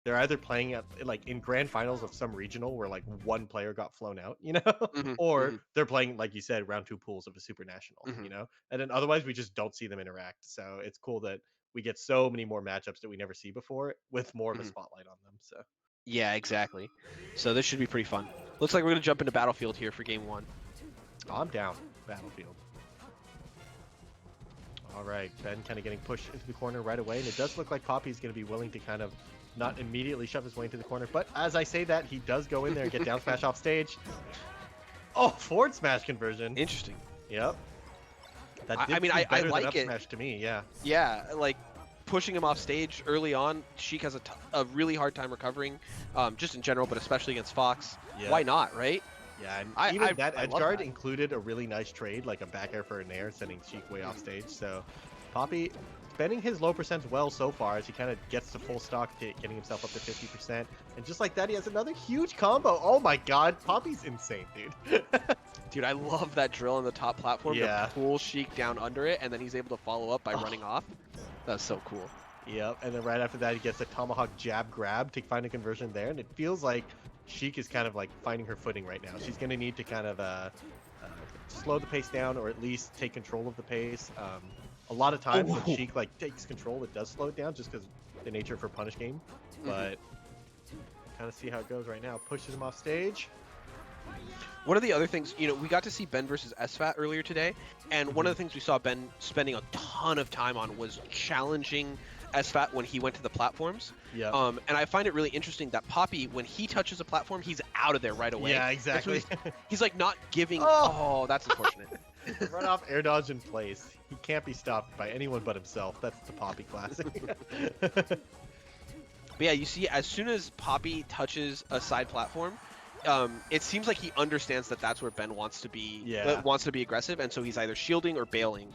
they're either playing at like in grand finals of some regional where like one player got flown out, Hmm. or Hmm. they're playing like you said round two pools of a super national, Hmm. and then otherwise we just don't see them interact. So it's cool that we get so many more matchups that we never see before with more of a Hmm. spotlight on them. So Yeah, exactly. So this should be pretty fun. Looks like we're gonna jump into Battlefield here for game one. I'm down. Battlefield. All right, Ben kind of getting pushed into the corner right away, and it does look like Poppy's going to be willing to kind of not immediately shove his way into the corner. But as I say that, he does go in there and get down smash off stage. Oh, forward smash conversion. Interesting. Yep. That I did mean, seem I better than like up it. smash to me, yeah. Yeah, like pushing him off stage early on. Sheik has a really hard time recovering, just in general, but especially against Fox. Yeah. Why not, right? Yeah, and I even that I edge love guard that. included a really nice trade, like a back air for a nair, sending Sheik way off stage. So Poppy spending his low percents well so far as he kind of gets to full stock, getting himself up to 50%. And just like that, he has another huge combo. Oh my god, Poppy's insane, dude. Dude, I love that drill on the top platform Yeah. to pull Sheik down under it, and then he's able to follow up by Oh. running off. That's so cool. Yep, and then right after that, he gets a tomahawk jab grab to find a conversion there, and it feels like Sheik is kind of like finding her footing right now. She's going to need to kind of slow the pace down, or at least take control of the pace. A lot of times when Oh. Sheik like takes control, it does slow it down just because the nature of her punish game. But kind of see how it goes right now. Pushes him off stage. One of the other things, we got to see Ben versus SFAT earlier today, and one of the things we saw Ben spending a ton of time on was challenging SFAT when he went to the platforms. Yeah. And I find it really interesting that Pappi, when he touches a platform, he's out of there right away. Yeah, And so exactly. he's like not giving. Oh! Oh, that's unfortunate. Run off air dodge in place. He can't be stopped by anyone but himself. That's the Poppy classic. But yeah, you see, as soon as Pappi touches a side platform, it seems like he understands that that's where Ben wants to be. Yeah. Wants to be aggressive, and so he's either shielding or bailing.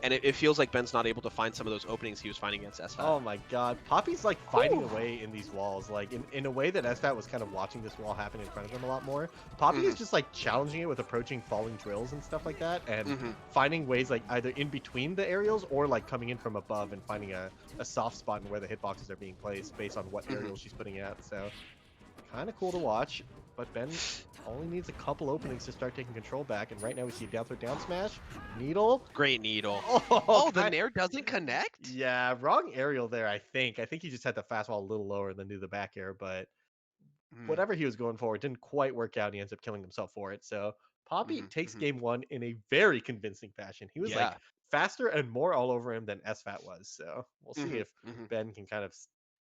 And it feels like Ben's not able to find some of those openings he was finding against SFAT. Oh my god. Poppy's like fighting away in these walls. Like in a way that SFAT was kind of watching this wall happen in front of him a lot more. Poppy is just like challenging it with approaching falling drills and stuff like that. And finding ways like either in between the aerials or like coming in from above and finding a soft spot in where the hitboxes are being placed based on what aerial she's putting out. So kind of cool to watch. But Ben only needs a couple openings to start taking control back. And right now we see down throw down smash. Needle. Great needle. Oh, the nair doesn't connect? Yeah, wrong aerial there, I think. I think he just had the fastball a little lower than do the back air, but whatever he was going for, it didn't quite work out. He ends up killing himself for it. So Poppy takes game one in a very convincing fashion. He was like faster and more all over him than SFAT was. So we'll see if Ben can kind of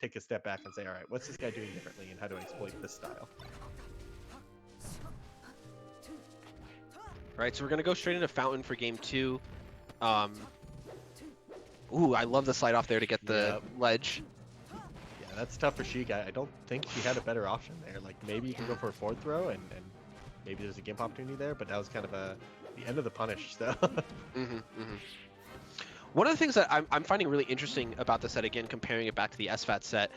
take a step back and say, all right, what's this guy doing differently and how do I exploit this style? All right, so we're going to go straight into Fountain for game two. Ooh, I love the slide off there to get the ledge. Yeah, that's tough for Sheik. I don't think she had a better option there. Like, maybe you can go for a forward throw, and maybe there's a gimp opportunity there, but that was kind of the end of the punish, so... One of the things that I'm finding really interesting about the set, again, comparing it back to the SFAT set,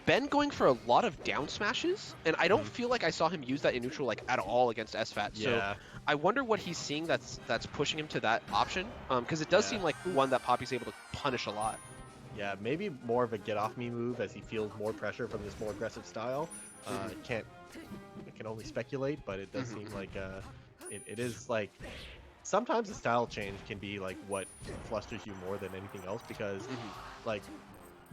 Ben going for a lot of down smashes, and I don't feel like I saw him use that in neutral like at all against SFAT. So I wonder what he's seeing that's pushing him to that option, because it does seem like one that Poppy's able to punish a lot. Yeah, maybe more of a get off me move as he feels more pressure from this more aggressive style. I can only speculate, but it does seem like it is like... Sometimes the style change can be like what flusters you more than anything else because like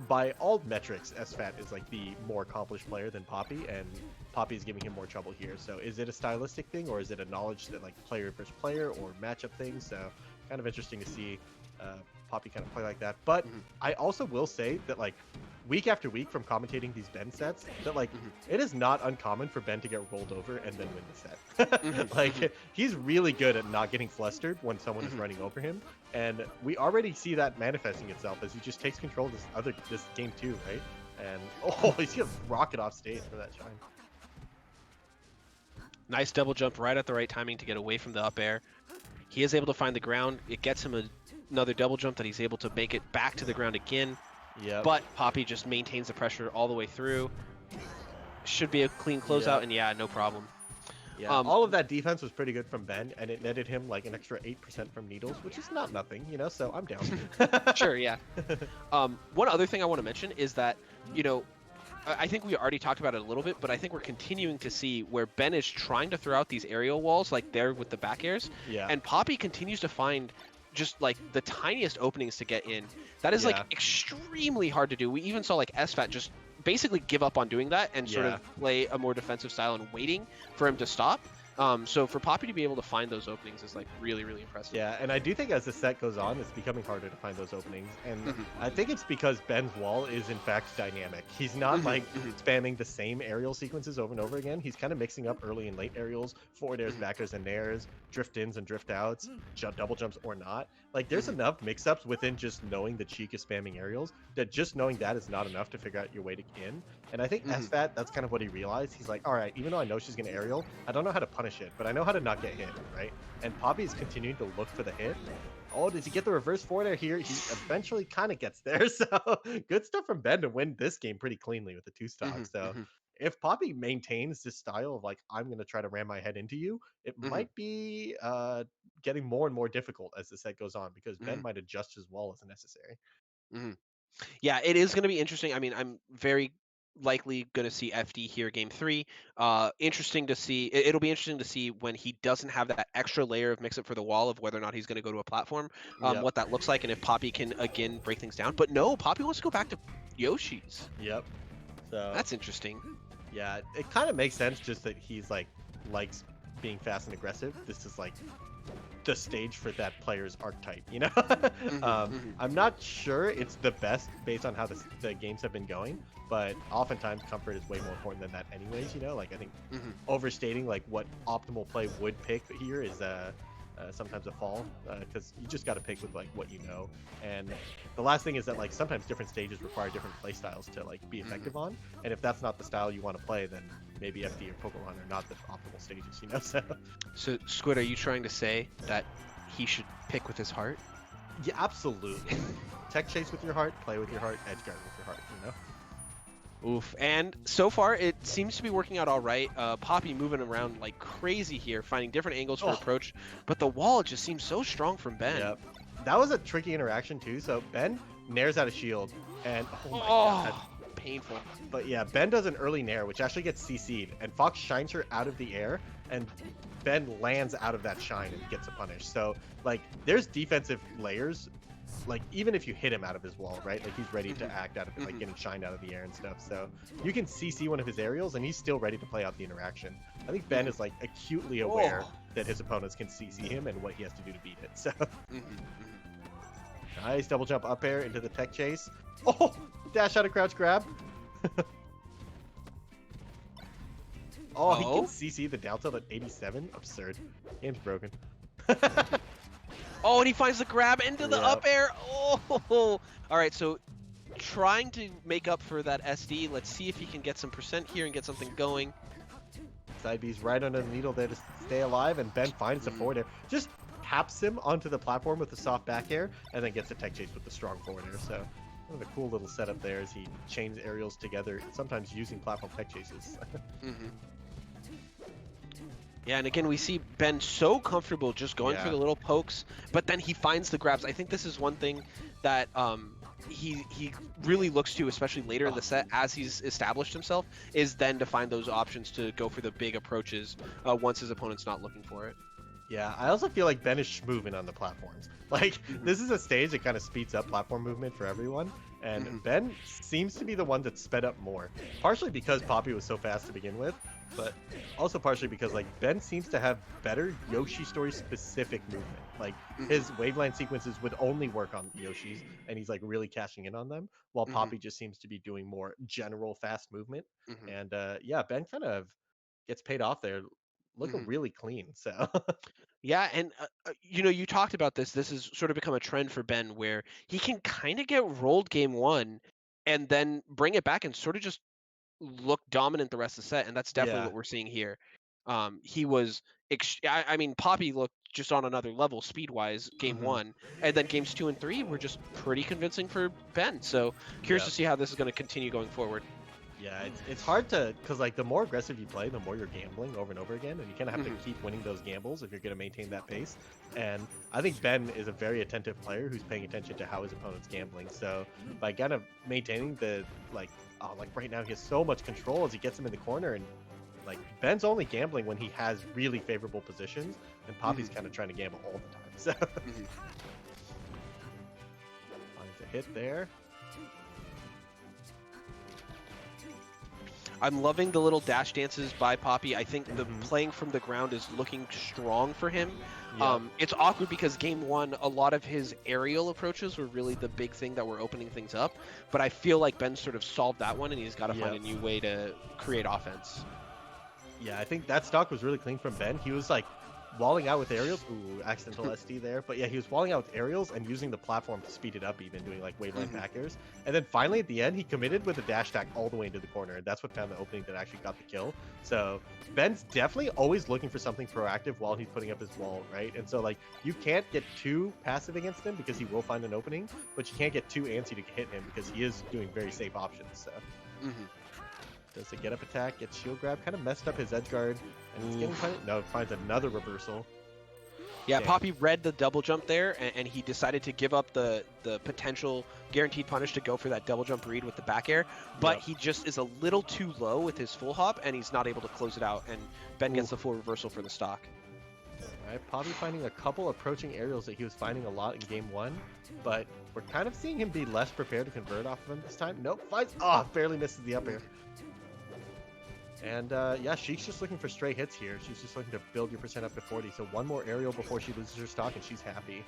by all metrics SFAT is like the more accomplished player than Poppy, and Poppy is giving him more trouble here. So is it a stylistic thing or is it a knowledge that like player versus player or matchup thing? So kind of interesting to see Poppy kind of play like that. But I also will say that like week after week from commentating these Ben sets that like it is not uncommon for Ben to get rolled over and then win the set. Like he's really good at not getting flustered when someone is running over him, and we already see that manifesting itself as he just takes control of this game too, right? And he's gonna rocket off stage for that shine. Nice double jump right at the right timing to get away from the up air. He is able to find the ground. It gets him another double jump that he's able to make it back to the ground again. But Poppy just maintains the pressure all the way through. Should be a clean closeout, and yeah, no problem. Yeah, all of that defense was pretty good from Ben, and it netted him like an extra 8% from needles, which is not nothing, so I'm down. Sure, yeah. One other thing I want to mention is that, I think we already talked about it a little bit, but I think we're continuing to see where Ben is trying to throw out these aerial walls, like there with the back airs, Yeah. and Pappi continues to find just like the tiniest openings to get in. That is like extremely hard to do. We even saw like SFAT just basically give up on doing that and sort of play a more defensive style and waiting for him to stop. So for Pappi to be able to find those openings is like really, really impressive. Yeah, and I do think as the set goes on, it's becoming harder to find those openings. And I think it's because Ben's wall is in fact dynamic. He's not like spamming the same aerial sequences over and over again. He's kind of mixing up early and late aerials, forward airs, back airs, and nairs, drift ins and drift outs, double jumps or not. Like there's enough mix-ups within just knowing that Sheik is spamming aerials that just knowing that is not enough to figure out your way to in. And I think SFAT, that's kind of what he realized. He's like, all right, even though I know she's going to aerial, I don't know how to punish it, but I know how to not get hit, right? And Pappi's continuing to look for the hit. Oh, does he get the reverse forward air here? He eventually kind of gets there. So good stuff from Ben to win this game pretty cleanly with the two stock. So if Pappi maintains this style of like, I'm going to try to ram my head into you, it might be getting more and more difficult as the set goes on because Ben might adjust his wall as necessary. Yeah, it is going to be interesting. I mean, I'm very likely going to see FD here game 3. Interesting to see. It'll be interesting to see when he doesn't have that extra layer of mix-up for the wall of whether or not he's going to go to a platform, what that looks like, and if Pappi can, again, break things down. But no, Pappi wants to go back to Yoshi's. Yep. So that's interesting. Yeah, it kind of makes sense just that he's like likes being fast and aggressive. This is like the stage for that player's archetype, you know? I'm not sure it's the best based on how the games have been going, but oftentimes comfort is way more important than that anyways, you know? Like I think overstating like what optimal play would pick here is sometimes a fall, because you just got to pick with like what you know. And the last thing is that like sometimes different stages require different play styles to like be effective on, and if that's not the style you want to play, then maybe FD or Pokemon are not the optimal stages, you know? So Squid, are you trying to say that he should pick with his heart? Yeah, absolutely. Tech chase with your heart, play with your heart, edge guard with your heart, you know? Oof. And so far, it seems to be working out all right. Pappi moving around like crazy here, finding different angles for approach. But the wall just seems so strong from Ben. Yep. That was a tricky interaction, too. So Ben nairs out a shield, and oh my god. Painful. But yeah, Ben does an early nair, which actually gets CC'd, and Fox shines her out of the air, and Ben lands out of that shine and gets a punish. So, like, there's defensive layers. Like, even if you hit him out of his wall, right? Like, he's ready to act out of it, like getting shined out of the air and stuff. So, you can CC one of his aerials, and he's still ready to play out the interaction. I think Ben is, like, acutely aware that his opponents can CC him and what he has to do to beat it. So, nice double jump up air into the tech chase. Oh, dash out of crouch grab. Oh, he can CC the down tilt at 87? Absurd. Game's broken. Oh, and he finds the grab into the up air. Oh, all right. So trying to make up for that SD. Let's see if he can get some percent here and get something going. Side B's right under the needle there to stay alive, and Ben finds the forward air. Just taps him onto the platform with the soft back air, and then gets a tech chase with the strong forward air. So kind of a cool little setup there as he chains aerials together, sometimes using platform tech chases. Yeah, and again, we see Ben so comfortable just going for the little pokes, but then he finds the grabs. I think this is one thing that he really looks to, especially later in the set as he's established himself, is then to find those options to go for the big approaches once his opponent's not looking for it. Yeah, I also feel like Ben is schmoving on the platforms. Like, this is a stage that kind of speeds up platform movement for everyone, and Ben seems to be the one that sped up more. Partially because Pappi was so fast to begin with, but also partially because, like, Ben seems to have better Yoshi story-specific movement. Like, his waveland sequences would only work on Yoshi's, and he's, like, really cashing in on them, while Pappi just seems to be doing more general fast movement. And, yeah, Ben kind of gets paid off there, looking really clean, so... Yeah, and you know, you talked about this. This has sort of become a trend for Ben where he can kind of get rolled game 1 and then bring it back and sort of just look dominant the rest of the set, and that's definitely what we're seeing here. He was, I mean, Pappi looked just on another level speed-wise game 1, and then games 2 and 3 were just pretty convincing for Ben. So curious to see how this is going to continue going forward. Yeah, it's hard to, because like the more aggressive you play, the more you're gambling over and over again, and you kind of have to keep winning those gambles if you're going to maintain that pace. And I think Ben is a very attentive player who's paying attention to how his opponent's gambling. So by kind of maintaining the like Oh, like right now he has so much control as he gets him in the corner, and like Ben's only gambling when he has really favorable positions, and Poppy's kind of trying to gamble all the time. So finds a hit there. I'm loving the little dash dances by Pappi. I think the playing from the ground is looking strong for him. Yep. It's awkward because game one, a lot of his aerial approaches were really the big thing that were opening things up. But I feel like Ben sort of solved that one, and he's got to find a new way to create offense. Yeah, I think that stock was really clean from Ben. He was like walling out with aerials. Ooh, accidental SD there. But yeah, he was walling out with aerials and using the platform to speed it up, even doing like waveline back airs. And then finally at the end, he committed with a dash attack all the way into the corner. And that's what found the opening that actually got the kill. So Ben's definitely always looking for something proactive while he's putting up his wall, right? And so like you can't get too passive against him because he will find an opening, but you can't get too antsy to hit him because he is doing very safe options. So. Does a get up attack, gets shield grab, kind of messed up his edge guard, and it's getting punished. No, finds another reversal. Yeah, Pappi read the double jump there, and he decided to give up the potential guaranteed punish to go for that double jump read with the back air, but he just is a little too low with his full hop, and he's not able to close it out, and Ben gets the full reversal for the stock. All right, Pappi finding a couple approaching aerials that he was finding a lot in game one, but we're kind of seeing him be less prepared to convert off of him this time. Nope, finds, barely misses the up air. And yeah, Sheik's just looking for straight hits here. She's just looking to build your percent up to 40. So one more aerial before she loses her stock, and she's happy.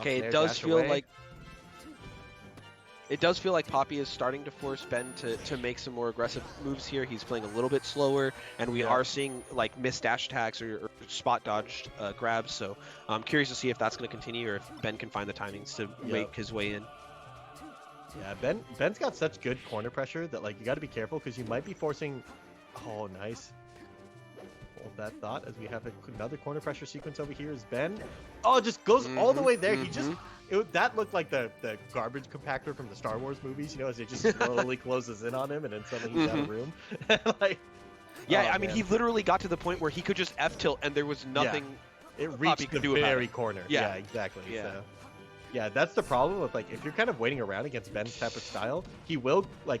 Okay, it does feel like Pappi is starting to force Ben to make some more aggressive moves here. He's playing a little bit slower, and we are seeing like missed dash attacks or spot dodged grabs. So I'm curious to see if that's going to continue or if Ben can find the timings to make his way in. Yeah, Ben's got such good corner pressure that like you got to be careful because you might be forcing. Oh, nice. Hold that thought as we have another corner pressure sequence over here. Is Ben? Oh, it just goes all the way there. He just that looked like the garbage compactor from the Star Wars movies, you know, as it just slowly closes in on him and then suddenly he's out of room. Like, yeah, I mean, he literally got to the point where he could just F tilt and there was nothing. Yeah. It reached the very corner. Yeah, exactly. Yeah. So. Yeah, that's the problem with like if you're kind of waiting around against Ben's type of style, he will like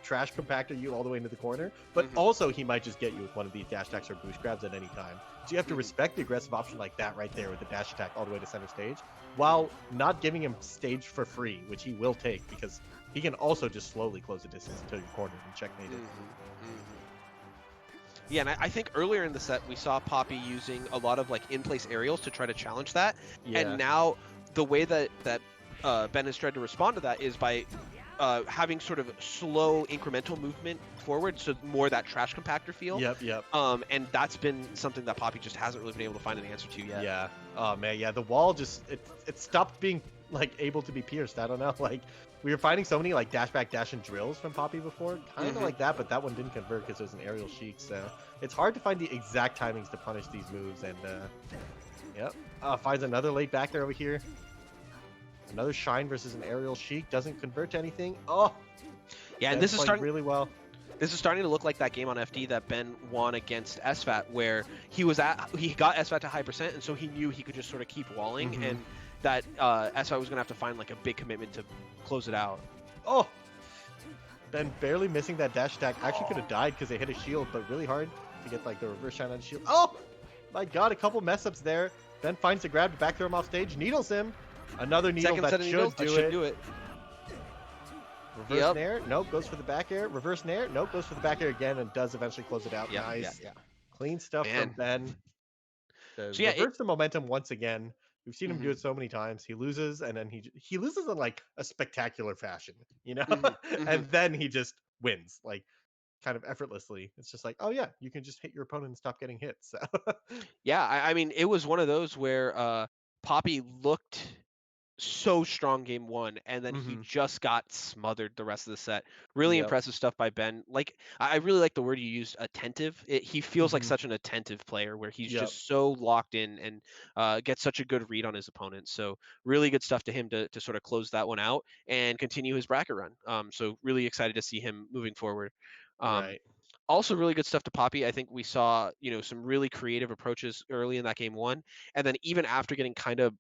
trash compactor you all the way into the corner, but also he might just get you with one of these dash attacks or boost grabs at any time. So you have to respect the aggressive option like that right there with the dash attack all the way to center stage, while not giving him stage for free, which he will take because he can also just slowly close the distance until you're cornered and checkmated. Yeah, and I think earlier in the set we saw Pappi using a lot of like in-place aerials to try to challenge that, and now the way that Ben has tried to respond to that is by having sort of slow incremental movement forward, so more that trash compactor feel. Yep. And that's been something that Pappi just hasn't really been able to find an answer to yet. Yeah. Oh man, yeah. The wall just it stopped being like able to be pierced. I don't know. Like we were finding so many like dash back dash and drills from Pappi before, kind of like that, but that one didn't convert because it was an aerial Sheik. So it's hard to find the exact timings to punish these moves. And finds another late back there over here. Another Shine versus an aerial Sheik doesn't convert to anything. Oh, yeah, and this is starting really well. This is starting to look like that game on FD that Ben won against SFAT, where he got SFAT to high percent, and so he knew he could just sort of keep walling, and that SFAT was gonna have to find like a big commitment to close it out. Oh, Ben barely missing that dash attack. Actually could have died because they hit a shield, but really hard to get like the reverse shine on the shield. Oh my God, a couple mess ups there. Ben finds the grab to back throw him off stage, needles him. Another needle that should do it. Reverse nair, nope, goes for the back air. Reverse nair, nope, goes for the back air again and does eventually close it out. Nice. Yeah. Clean stuff from Ben. Reverse the momentum once again. We've seen him do it so many times. He loses, and then he loses in like a spectacular fashion, you know? And then he just wins, like kind of effortlessly. It's just like, oh yeah, you can just hit your opponent and stop getting hit. So yeah, I mean, it was one of those where Pappi looked so strong game one, and then he just got smothered the rest of the set. Really impressive stuff by Ben. Like, I really like the word you used, attentive. He feels like such an attentive player where he's just so locked in and gets such a good read on his opponent. So really good stuff to him to sort of close that one out and continue his bracket run. So really excited to see him moving forward. Also really good stuff to Pappi. I think we saw, some really creative approaches early in that game one. And then even after getting kind of